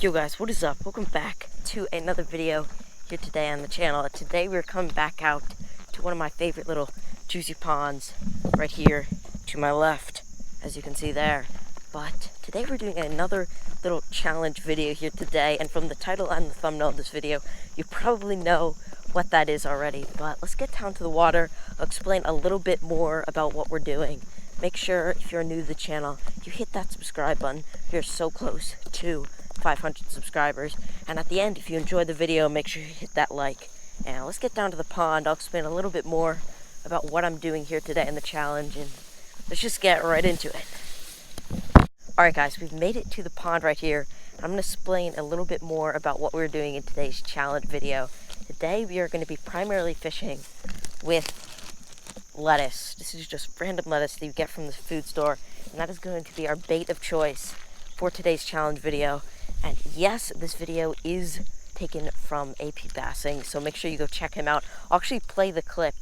Yo guys, what is up? Welcome back to another video here today on the channel. Today we're coming back out to one of my favorite little juicy ponds right here to my left, as you can see there. But today we're doing another little challenge video here today, and from the title and the thumbnail of this video, you probably know what that is already. But let's get down to the water. I'll explain a little bit more about what we're doing. Make sure, if you're new to the channel, you hit that subscribe button. You're so close to 500 subscribers. And at the end, if you enjoyed the video, make sure you hit that like. And let's get down to the pond. I'll explain a little bit more about what I'm doing here today in the challenge, and let's just get right into it. Alright guys, we've made it to the pond right here. I'm going to explain a little bit more about what we're doing in today's challenge video. Today we are going to be primarily fishing with lettuce. This is just random lettuce that you get from the food store, and that is going to be our bait of choice for today's challenge video. And yes, this video is taken from APBassing, so make sure you go check him out. I'll actually play the clip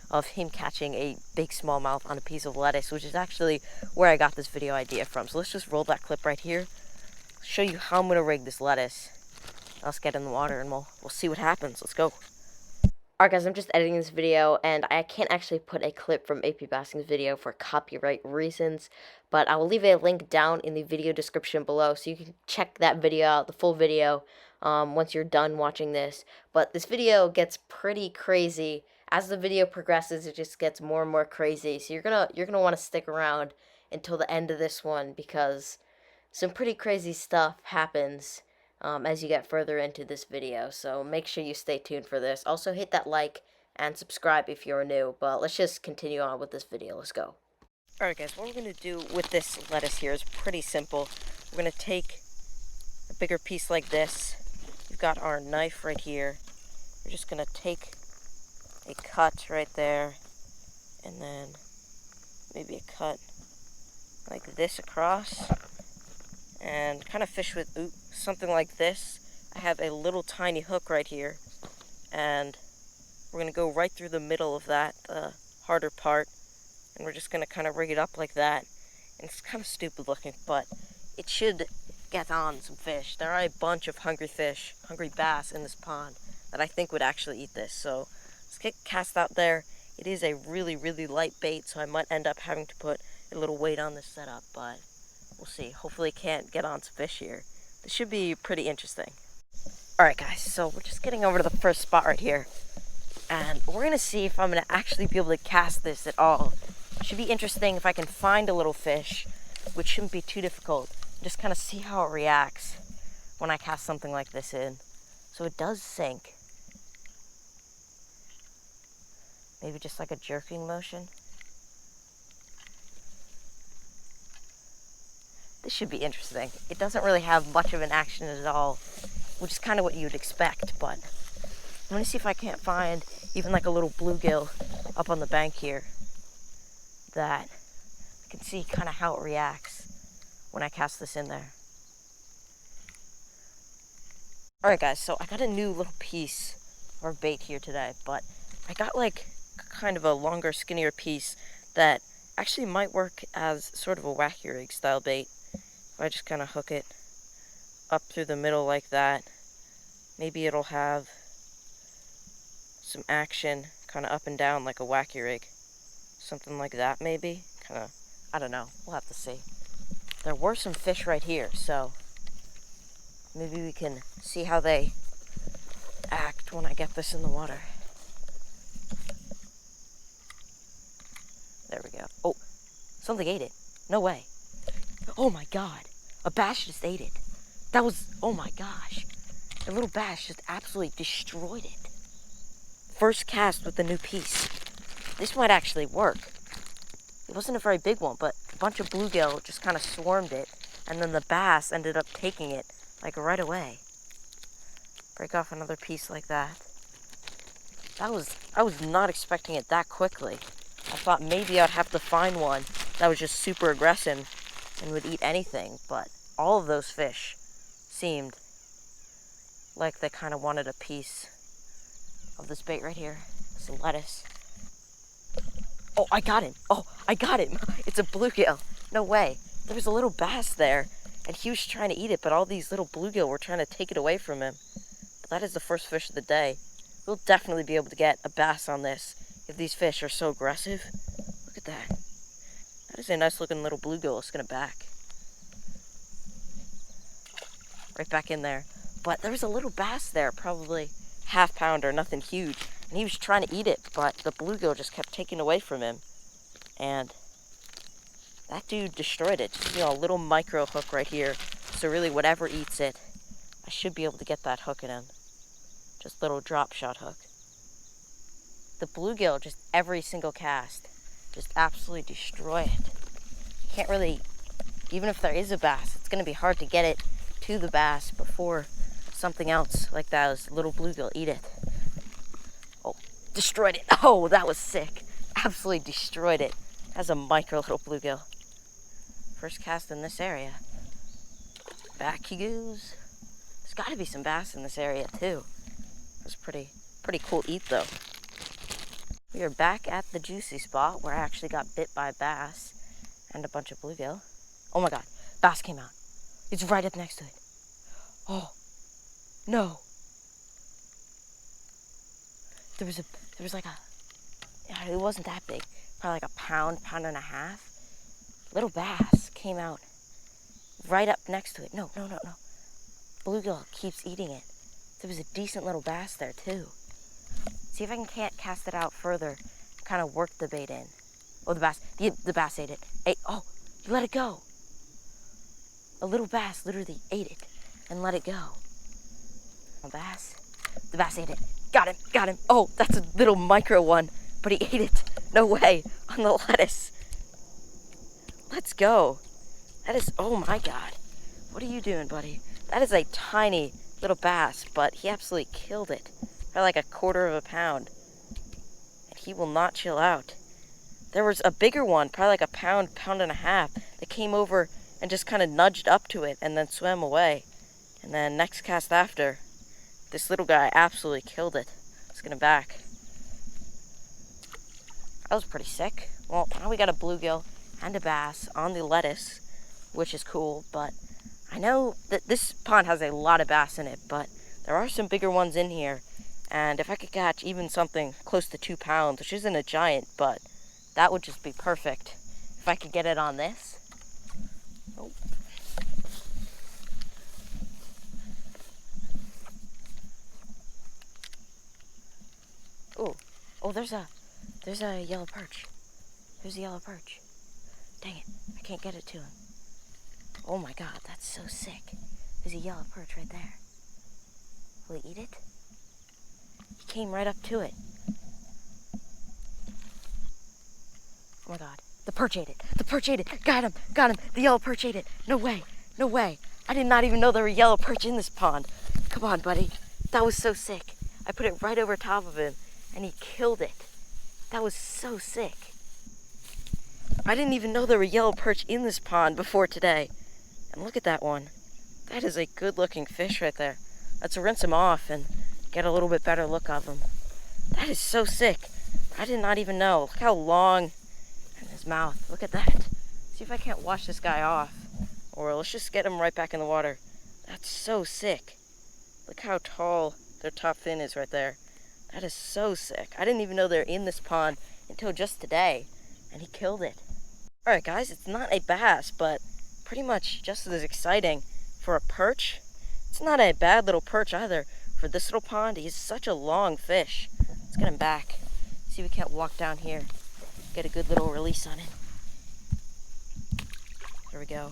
of him catching a big smallmouth on a piece of lettuce, which is actually where I got this video idea from. So let's just roll that clip right here, show you how I'm going to rig this lettuce. Let's get in the water and we'll see what happens. Let's go. Alright guys, I'm just editing this video, and I can't actually put a clip from APBassing's video for copyright reasons, but I will leave a link down in the video description below so you can check that video out, the full video, once you're done watching this. But this video gets pretty crazy. As the video progresses, it just gets more and more crazy, so you're gonna want to stick around until the end of this one, because some pretty crazy stuff happens as you get further into this video, so make sure you stay tuned for this. Also hit that like and subscribe if you're new, but let's just continue on with this video. Let's go. Alright guys, what we're going to do with this lettuce here is pretty simple. We're going to take a bigger piece like this. We've got our knife right here. We're just going to take a cut right there, and then maybe a cut like this across, and kind of fish with something like this. I have a little tiny hook right here, and we're going to go right through the middle of that, the harder part, and we're just going to kind of rig it up like that. And it's kind of stupid looking, but it should get on some fish. There are a bunch of hungry fish, hungry bass in this pond that I think would actually eat this. So let's get cast out there. It is a really, really light bait, so I might end up having to put a little weight on this setup, but we'll see. Hopefully it can't get on some fish here. This should be pretty interesting. Alright guys, so we're just getting over to the first spot right here, and we're going to see if I'm going to actually be able to cast this at all. It should be interesting if I can find a little fish, which shouldn't be too difficult. Just kind of see how it reacts when I cast something like this in. So it does sink. Maybe just like a jerking motion. This should be interesting. It doesn't really have much of an action at all, which is kind of what you'd expect, but I'm going to see if I can't find even like a little bluegill up on the bank here that I can see kind of how it reacts when I cast this in there. Alright guys, so I got a new little piece of bait here today, but I got like kind of a longer, skinnier piece that actually might work as sort of a wacky rig style bait. If I just kind of hook it up through the middle like that, maybe it'll have some action kind of up and down like a wacky rig. Something like that maybe. Kind of, I don't know. We'll have to see. There were some fish right here, so maybe we can see how they act when I get this in the water. There we go. Oh, something ate it. No way. Oh my god. A bass just ate it. That was, oh my gosh. A little bass just absolutely destroyed it. First cast with the new piece. This might actually work. It wasn't a very big one, but a bunch of bluegill just kind of swarmed it, and then the bass ended up taking it like right away. Break off another piece like that. I was not expecting it that quickly. I thought maybe I'd have to find one that was just super aggressive and would eat anything, but all of those fish seemed like they kind of wanted a piece of this bait right here. Some lettuce. Oh, I got him. Oh, I got him. It's a bluegill. No way. There was a little bass there, and he was trying to eat it, but all these little bluegill were trying to take it away from him. But that is the first fish of the day. We'll definitely be able to get a bass on this if these fish are so aggressive. Look at that. That is a nice looking little bluegill. It's gonna back. Right back in there. But there was a little bass there, probably half pounder, nothing huge. And he was trying to eat it, but the bluegill just kept taking away from him. And that dude destroyed it. Just, a little micro hook right here. So really whatever eats it, I should be able to get that hook in him. Just little drop shot hook. The bluegill, just every single cast, just absolutely destroy it. Can't really, even if there is a bass, it's gonna be hard to get it to the bass before something else like those little bluegill eat it. Oh, destroyed it. Oh, that was sick. Absolutely destroyed it. That's a micro little bluegill. First cast in this area. Back he goes. There's gotta be some bass in this area too. It was pretty cool eat though. We are back at the juicy spot where I actually got bit by a bass and a bunch of bluegill. Oh my god, bass came out. It's right up next to it. Oh, no. There was like it wasn't that big, probably like a pound and a half. Little bass came out right up next to it. No. Bluegill keeps eating it. There was a decent little bass there too. See if I can't cast it out further, kind of work the bait in. Oh, the bass ate it. Oh, you let it go. A little bass literally ate it and let it go. The bass ate it. Got him. Oh, that's a little micro one, but he ate it. No way, on the lettuce. Let's go. That is, oh my god. What are you doing, buddy? That is a tiny little bass, but he absolutely killed it. Probably like a quarter of a pound. And he will not chill out. There was a bigger one, probably like a pound and a half, that came over and just kind of nudged up to it and then swam away. And then next cast after, this little guy absolutely killed it. It's gonna back. That was pretty sick. Well, now we got a bluegill and a bass on the lettuce, which is cool, but I know that this pond has a lot of bass in it, but there are some bigger ones in here. And if I could catch even something close to 2 pounds, which isn't a giant, but that would just be perfect. If I could get it on this. Oh, there's a yellow perch. There's a yellow perch. Dang it, I can't get it to him. Oh my god, that's so sick. There's a yellow perch right there. Will he eat it? He came right up to it. Oh my god, the perch ate it. The perch ate it. Got him. The yellow perch ate it. No way. I did not even know there were yellow perch in this pond. Come on, buddy. That was so sick. I put it right over top of him and he killed it. That was so sick. I didn't even know there were yellow perch in this pond before today. And look at that one. That is a good looking fish right there. Let's rinse him off and get a little bit better look of him. That is so sick. I did not even know. Look how long in his mouth. Look at that. See if I can't wash this guy off. Or let's just get him right back in the water. That's so sick. Look how tall their top fin is right there. That is so sick. I didn't even know they're in this pond until just today. And he killed it. Alright guys, it's not a bass, but pretty much just as exciting for a perch. It's not a bad little perch either. For this little pond, he's such a long fish. Let's get him back. See if we can't walk down here. Get a good little release on it. There we go.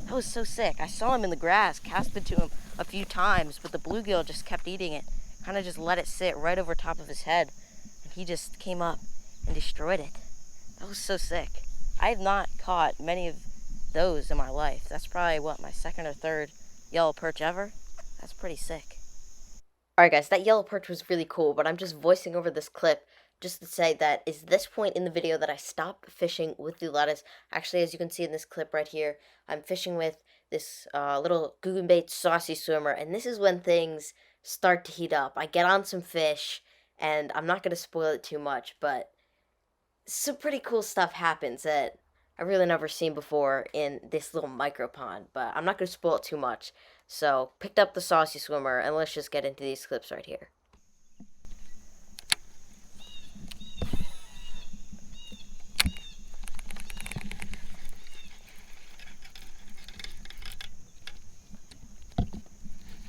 That was so sick. I saw him in the grass, casted to him a few times, but the bluegill just kept eating it. Kind of just let it sit right over top of his head. And he just came up and destroyed it. That was so sick. I have not caught many of those in my life. That's probably, my second or third yellow perch ever? That's pretty sick. Alright guys, that yellow perch was really cool, but I'm just voicing over this clip just to say that is this point in the video that I stopped fishing with the lettuce. Actually, as you can see in this clip right here, I'm fishing with this little googan bait saucy swimmer, and this is when things start to heat up. I get on some fish, and I'm not going to spoil it too much, but some pretty cool stuff happens that I've really never seen before in this little micro pond, but I'm not going to spoil it too much. So, picked up the saucy swimmer, and let's just get into these clips right here.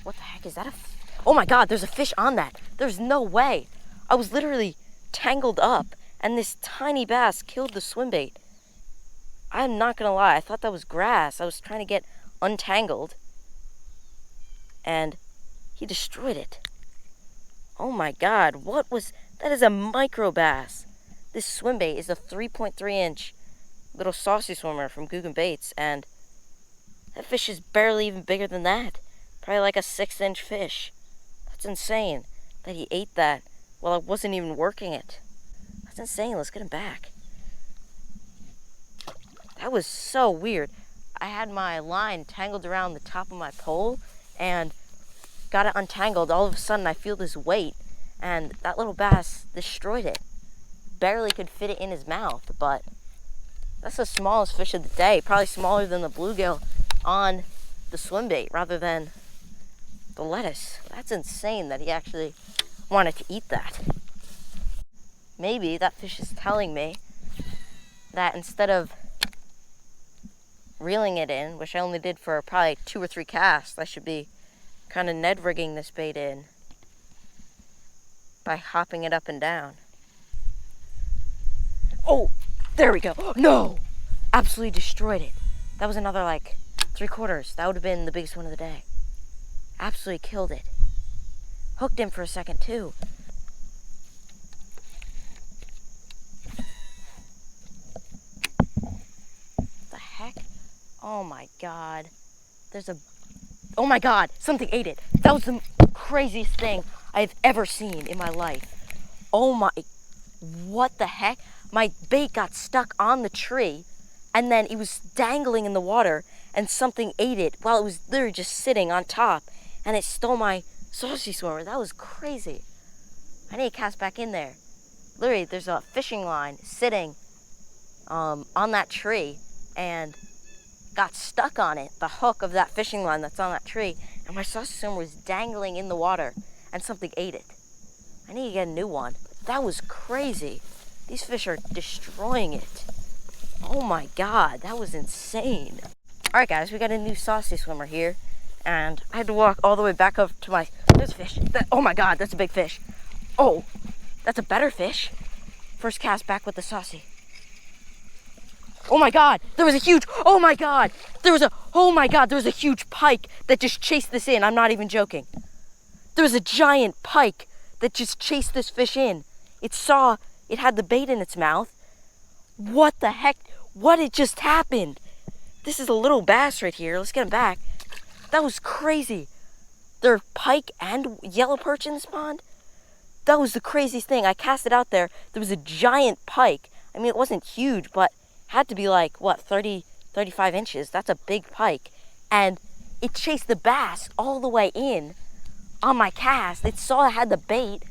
What the heck is that? Oh my god, there's a fish on that. There's no way. I was literally tangled up, and this tiny bass killed the swim bait. I'm not gonna lie, I thought that was grass. I was trying to get untangled, and he destroyed it. Oh my god, what was that? Is a micro bass. This swim bait is a 3.3-inch little saucy swimmer from Googan Baits, and that fish is barely even bigger than that. Probably like a 6-inch fish. That's insane that he ate that while I wasn't even working it. That's insane. Let's get him back. That was so weird. I had my line tangled around the top of my pole and got it untangled. All of a sudden I feel this weight, and that little bass destroyed it. Barely could fit it in his mouth, but that's the smallest fish of the day. Probably smaller than the bluegill on the swim bait rather than the lettuce. That's insane that he actually wanted to eat that. Maybe that fish is telling me that instead of reeling it in, which I only did for probably 2 or 3 casts, I should be kind of Ned rigging this bait in by hopping it up and down. Oh, there we go. No! Absolutely destroyed it. That was another like 3/4. That would have been the biggest one of the day. Absolutely killed it. Hooked him for a second too. The heck? Oh my god. Oh my god, something ate it. That was the craziest thing I've ever seen in my life. Oh my, what the heck? My bait got stuck on the tree, and then it was dangling in the water, and something ate it while it was literally just sitting on top, and it stole my saucy swimmer. That was crazy. I need to cast back in there. Literally, there's a fishing line sitting on that tree, and got stuck on it, the hook of that fishing line that's on that tree, and my saucy swimmer was dangling in the water, and something ate it. I need to get a new one. That was crazy. These fish are destroying it. Oh my god, that was insane. Alright guys, we got a new saucy swimmer here, and I had to walk all the way back up to my... There's a fish. Oh my god, that's a big fish. Oh, that's a better fish. First cast back with the saucy. Oh my god, there was a huge... Oh my god, there was a huge pike that just chased this in. I'm not even joking. There was a giant pike that just chased this fish in. It had the bait in its mouth. What the heck? What had just happened? This is a little bass right here. Let's get him back. That was crazy. There are pike and yellow perch in this pond. That was the craziest thing. I cast it out there. There was a giant pike. I mean, it wasn't huge, but had to be like, what, 30, 35 inches. That's a big pike. And it chased the bass all the way in on my cast. It saw I had the bait.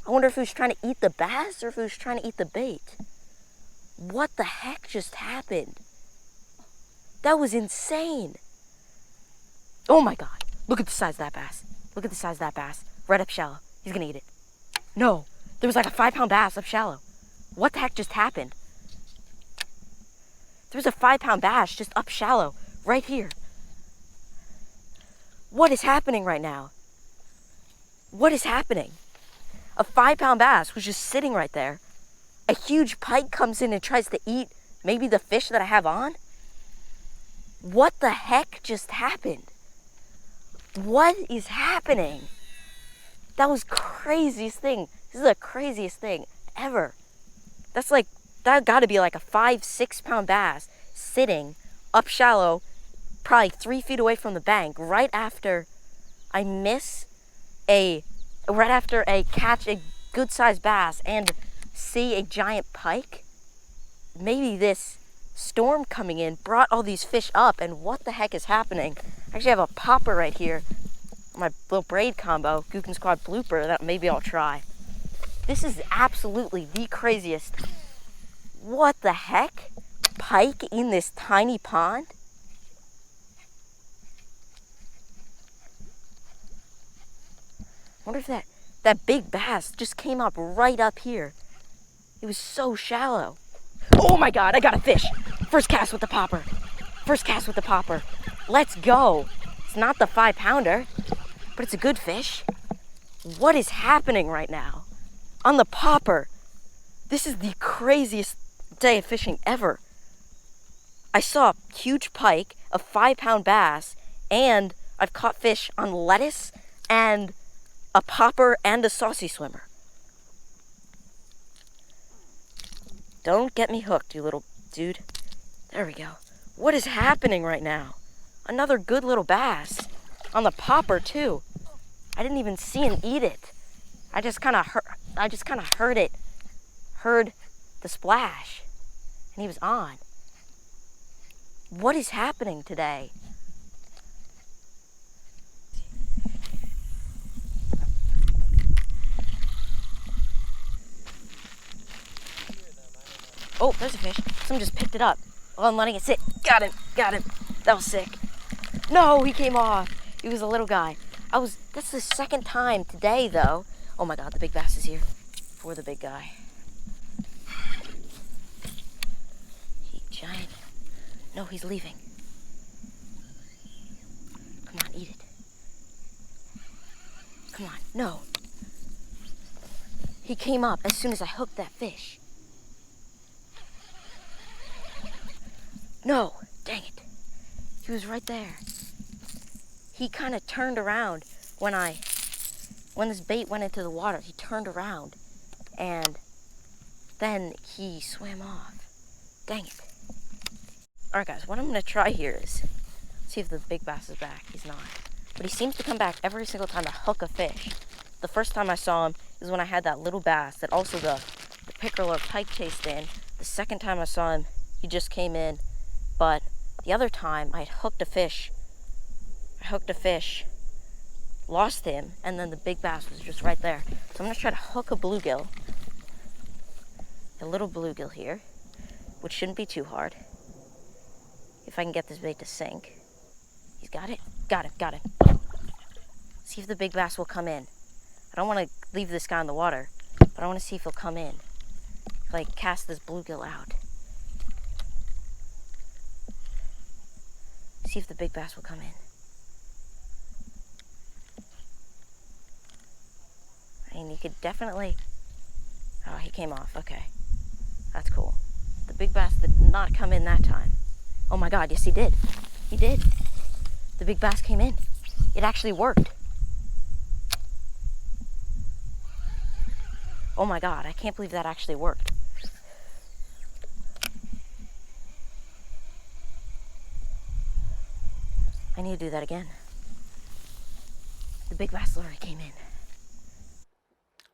I wonder if it was trying to eat the bass or if it was trying to eat the bait. What the heck just happened? That was insane. Oh my god. Look at the size of that bass. Look at the size of that bass. Right up shallow. He's gonna eat it. No. There was like a 5-pound bass up shallow. What the heck just happened? There was a 5-pound bass just up shallow. Right here. What is happening right now? What is happening? A 5-pound bass was just sitting right there. A huge pike comes in and tries to eat maybe the fish that I have on. What the heck just happened? What is happening? That was craziest thing. This is the craziest thing ever. That gotta be like a 5-6 pound bass sitting up shallow, probably 3 feet away from the bank, right after I catch a good sized bass and see a giant pike. Maybe this storm coming in brought all these fish up, and what the heck is happening? I actually have a popper right here, my little braid combo, Googan Squad blooper, that maybe I'll try. This is absolutely the craziest. What the heck? pike in this tiny pond? I wonder if that big bass just came up right up here. It was so shallow. Oh my God, I got a fish. First cast with the popper. First cast with the popper. Let's go. It's not the 5-pounder, but it's a good fish. What is happening right now? On the popper. This is the craziest day of fishing ever. I saw a huge pike, a 5-pound bass, and I've caught fish on lettuce and a popper and a saucy swimmer. Don't get me hooked, you little dude. There we go. What is happening right now? Another good little bass. On the popper, too. I didn't even see him eat it. I just kind of heard it. Heard the splash. And he was on. What is happening today? Oh, there's a fish. Someone just picked it up. Oh, I'm letting it sit. Got him. That was sick. No, he came off. He was a little guy. That's the second time today, though. Oh my God, the big bass is here for the big guy. Giant. No, he's leaving. Come on, eat it. Come on, no. He came up as soon as I hooked that fish. No, dang it. He was right there. He kind of turned around when this bait went into the water. He turned around and then he swam off. Dang it. Alright guys, what I'm going to try here is see if the big bass is back. He's not. But he seems to come back every single time I hook a fish. The first time I saw him is when I had that little bass that also the pickerel or pike chased in. The second time I saw him, he just came in. But the other time I had hooked a fish. Lost him, and then the big bass was just right there. So I'm going to try to hook a bluegill. A little bluegill here, which shouldn't be too hard. If I can get this bait to sink. He's got it? Got it. See if the big bass will come in. I don't want to leave this guy in the water, but I want to see if he'll come in. If I cast this bluegill out. See if the big bass will come in. I mean, you could definitely... Oh, he came off. Okay. That's cool. The big bass did not come in that time. Oh my God, yes he did. He did. The big bass came in. It actually worked. Oh my God, I can't believe that actually worked. I need to do that again. The big bass literally came in.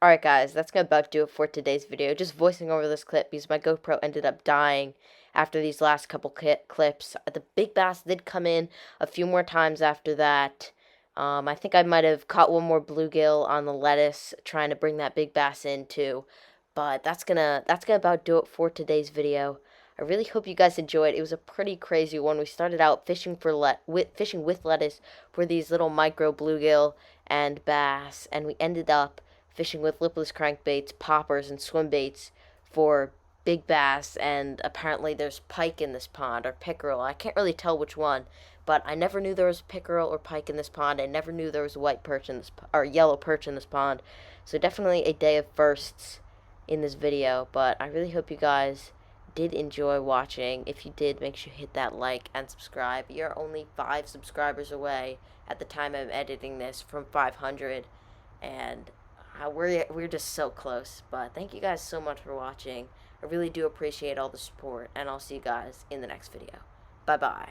Alright guys, that's going to about do it for today's video. Just voicing over this clip because my GoPro ended up dying after these last couple clips. The big bass did come in a few more times after that. I think I might have caught one more bluegill on the lettuce trying to bring that big bass in too. But that's gonna about do it for today's video. I really hope you guys enjoyed. It was a pretty crazy one. We started out fishing fishing with lettuce for these little micro bluegill and bass, and we ended up fishing with lipless crankbaits, poppers, and swim baits for big bass, and apparently there's pike in this pond, or pickerel. I can't really tell which one, but I never knew there was pickerel or pike in this pond. I never knew there was white perch in this, or yellow perch in this pond. So definitely a day of firsts in this video, but I really hope you guys did enjoy watching. If you did, make sure you hit that like and subscribe. You're only 5 subscribers away at the time I'm editing this from 500, and we're just so close. But thank you guys so much for watching. I really do appreciate all the support, and I'll see you guys in the next video. Bye bye.